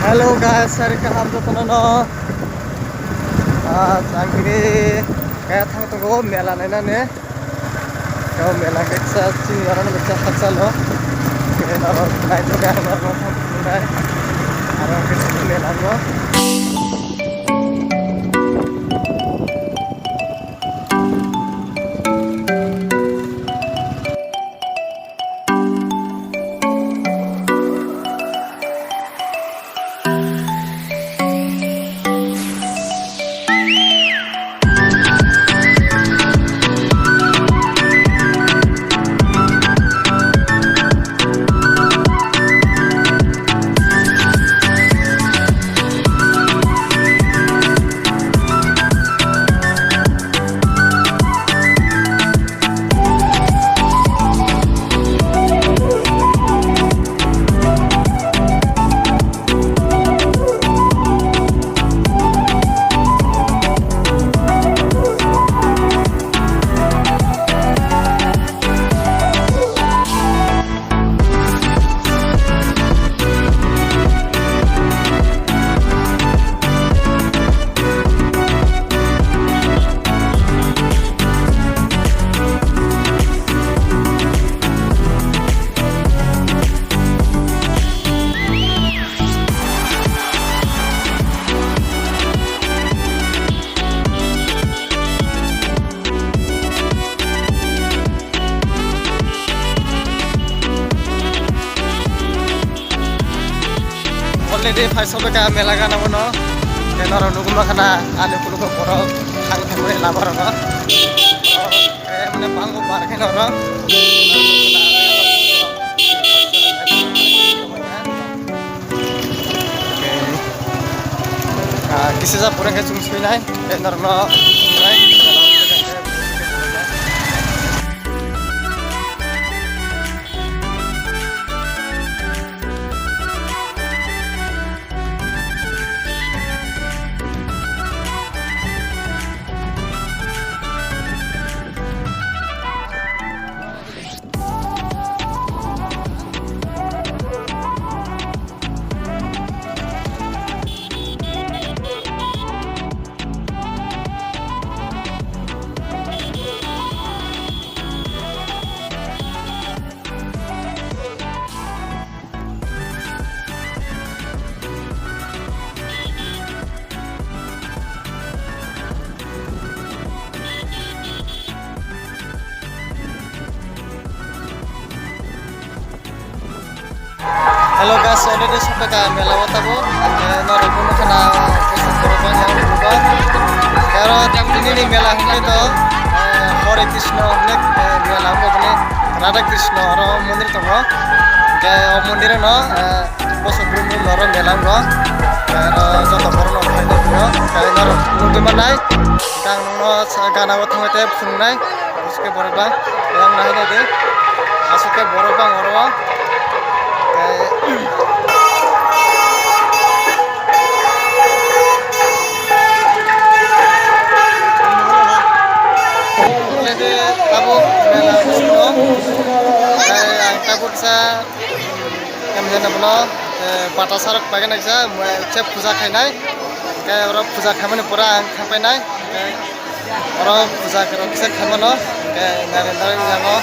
Hello guys, hari ke ham jotono no angkini kaya thang tongo mela naina ne kau mela keksa chini orang baca haksa lo kaya naro naik juga naro thang tunai naro keksa mela lo already paisa beka mela gana bono kenoro nuguma kana ane kuluko boro thang thangoi labar no mane bango bar kenoro kisi ja pura ke chungsui nai kenoro no nai Hello guys, already sampai ke mela watabo. Noro puno kana kokboroksortfilm yang berubah. Kalau jam ini mela ini to harekrishna nek mela ini radhakrishna aro mandir tongo. Kayak mandir no bosok noro mela no. Kayak joto boro no kayak dia. Kayak noro nunggu manai. Kang no gana watang itu punai. Asuke borobang yang nahnya deh. Asuke borobang oro. Tabu mela sino tabu sa kamjana bolo bata sarak bagana sa che puja khainai ke oro puja khamane pura ang khapainai oro puja karo kisa khamano ke narendra jango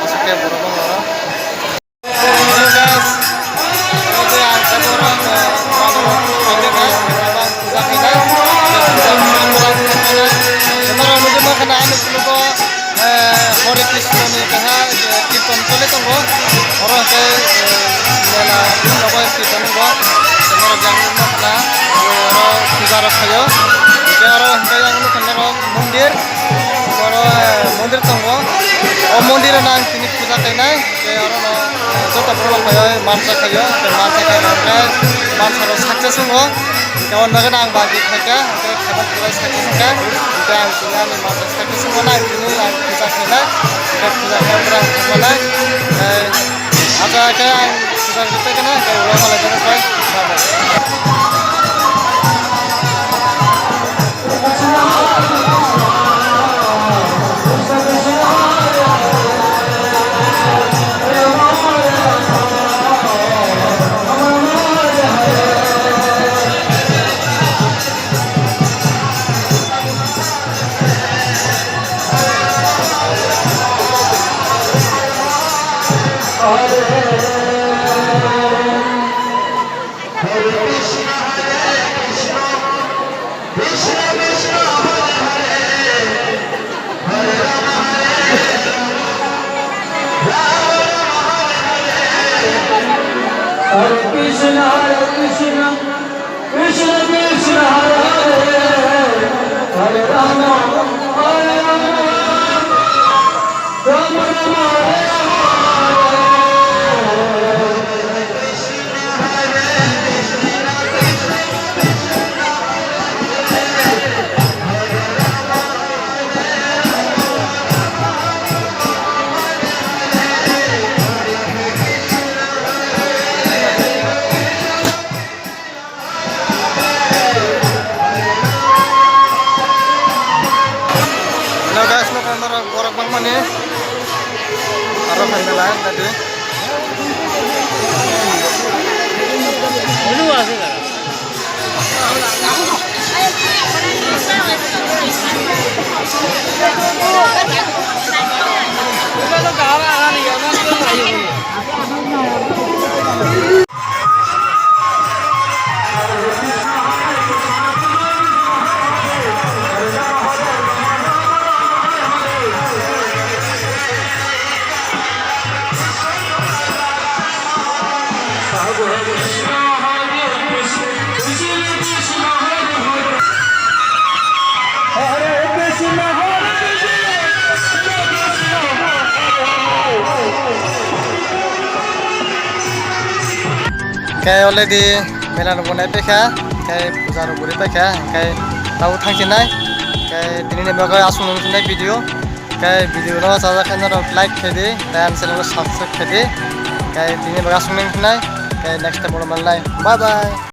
asuke borobang oro guys oke ang saborang ini guys puja khainai harekrishna ni kaha kirtan kole tongo oro ke mela nobo kirtan go semara jangun makna oro puja rakhayo ke oro ke jangun kanaro mandir tongo o mandir nang tini puja kainai ke oro no jota boro khayo mansa khayo ke mansa khayo mansa ro success ngo ke on naga nang bagi khaka ke khabar pura success ka ke ang tinani mansa success ngo nang tini ang puja kainai ke puja khabra mana aja ke ang puja kita kana ke ro mala jana pai Krishna, Krishna Krishna, Hare Hare, Hare Rama, Hare Rama, Rama Rama, Hare Hello guys, mau kantor borok bang mana? Arah mela tadi. Kayak already mela nubunai peka, kayak puja nuburi peka, kayak tahu thangkinai, kayak ini bagai asung nubunai video, kayak video lo saja kan like kedi, dan channel subscribe kedi, kayak ini bagai asung nubunai, kayak next time mulai, bye bye.